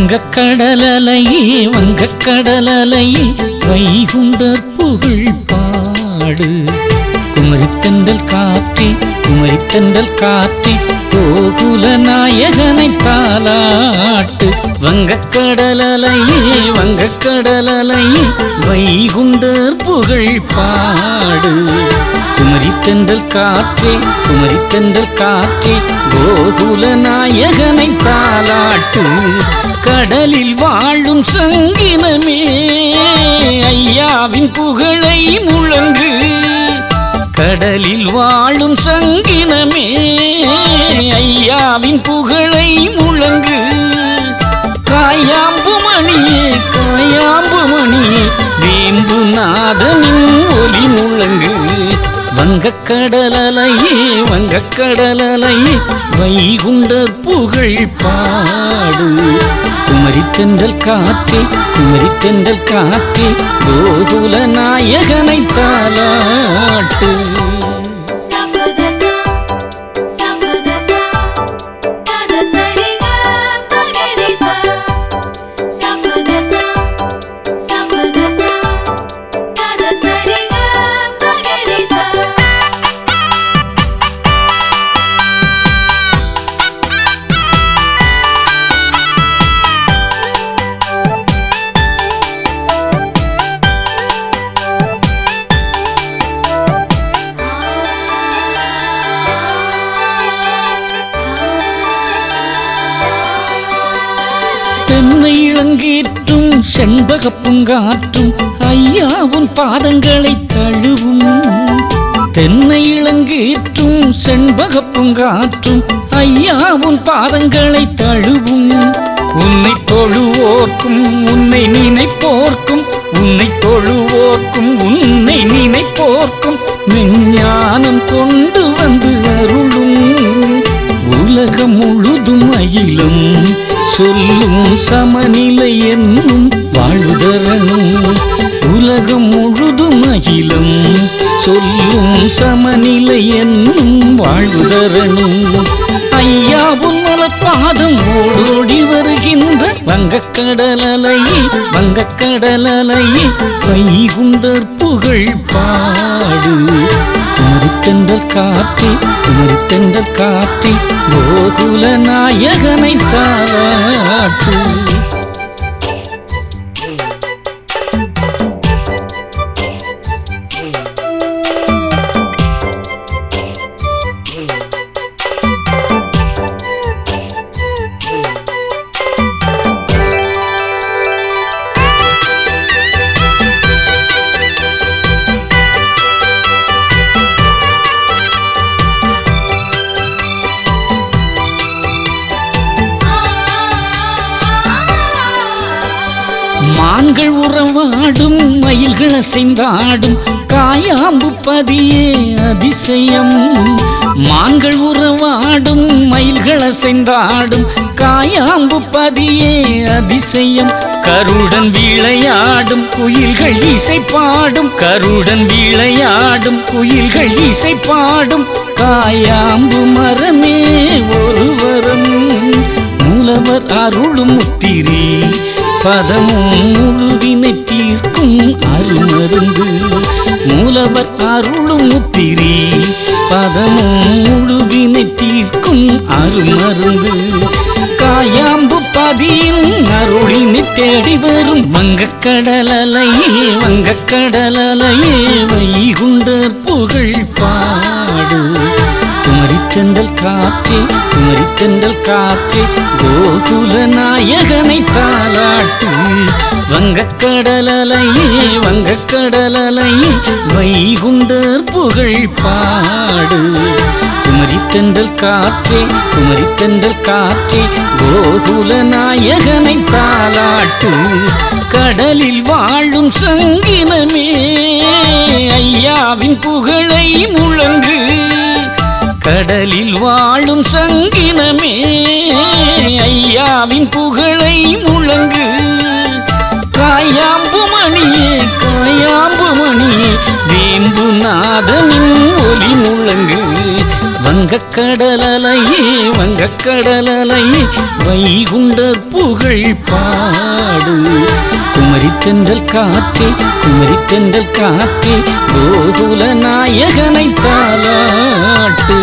வங்கக்கடலலையே வங்கக்கடலலையே வைகுண்டர் புகழ் பாடு. குமரித்தென்றல் காற்றே குமரித்தென்றல் காற்றே கோகுல நாயகனை தாலாட்டு. வங்கக்கடலலையே வங்கக்கடலலையே வைகுண்டர் புகழ் பாடு. குமரித்தென்றல் காற்றே குமரித்தென்றல் காற்றே கோகுல நாயகனை தாலாட்டு. கடலில் வாழும் சங்கினமே ஐயாவின் புகழை முழங்கு. கடலில் வாழும் சங்கினமே ஐயாவின் புகழை முழங்கு. காயாம்பு மணியே காயாம்பு மணியே வேம்பு நாதனின் ஒலி முழங்கு. வங்கக்கடலலையே வங்கக்கடலலையே வைகுண்டர் புகழ் பாடு. குமரித்தென்றல் காற்றே குமரித்தென்றல் காற்றே கோகுல நாயகனை தாலாட்டு. தென்னை இளங்கீற்றும் செண்பக பூங்காற்றும் ஐயாவுன் பாதங்களை தழுவும். தென்னை இளங்கீற்றும் செண்பக பூங்காற்றும் ஐயாவுன் பாதங்களை தழுவும். உன்னை தொழுவோர்க்கும் உன்னை நினைப்போர்க்கும் உன்னை தொழுவோர்க்கும் உன்னை நினைப்போர்க்கும் விஞ்ஞானம் கொண்டு வந்து அருளும். உலகம் முழுதும் அகிலும் சொல்லும் சமநிலை என்னும் வாழ்வுதரணும். உலகம் முழுதும் அகிலம் சொல்லும் சமநிலை என்னும் வாழ்வுதரணும். ஐயாவுன் மலப்பாதம் ஓடோடி வருகின்ற வங்கக்கடலலையே வங்கக்கடலலையே வைகுண்டர் புகழ் பாடு. குமரித்தென்றல் காற்றே குமரித்தென்றல் காற்றே கோகுல நாயகனை தாலாட்டு. மான்கள் உறவாடும் மயில்கள் அசைந்தாடும் காயாம்பு பதியே அதிசயம். மான்கள் உறவாடும் மயில்கள் அசைந்தாடும் காயாம்பு பதியே அதிசயம். கருடன் விளையாடும் குயில்கள் இசை பாடும் கருடன் விளையாடும் குயில்கள் இசை பாடும் காயாம்பு மரமே ஒருவரம். மூலவர் அருளும் முத்திரி பதமும் முழுவினை தீர்க்கும் அருமருந்து. மூலவர் அருளும் முத்திரி பதமும் முழுவினை தீர்க்கும் அருமருந்து. காயாம்பு பதியின் அருளினை தேடி வரும் வங்கக்கடலலையே வங்கக்கடலலையே வைகுண்டர் புகழ் பாடு. குமரித்தென்றல் காற்றே குமரித்தென்றல் காற்றே கோகுல நாயகனை தாலாட்டு. வங்கக்கடலலையே வங்கக்கடலலையே வைகுண்டர் புகழ் பாடு. குமரித்தென்றல் காற்றே குமரித்தென்றல் காற்றே கோகுல நாயகனை தாலாட்டு. கடலில் வாழும் சங்கினமே ஐயாவின் புகழை முழங்கு. கடலில் வாழும் சங்கினமே ஐயாவின் புகழை முழங்கு. காயாம்பு மணியே காயாம்பு மணியே வேம்பு நாதனின் ஒலி முழங்கு. வங்கக்கடலையே வங்கக்கடலையே வைகுண்டர் புகழ் பாடு. குமரித்தென்றல் காற்றே குமரித்தென்றல் காற்றே கோகுல நாயகனை தாலாட்டு.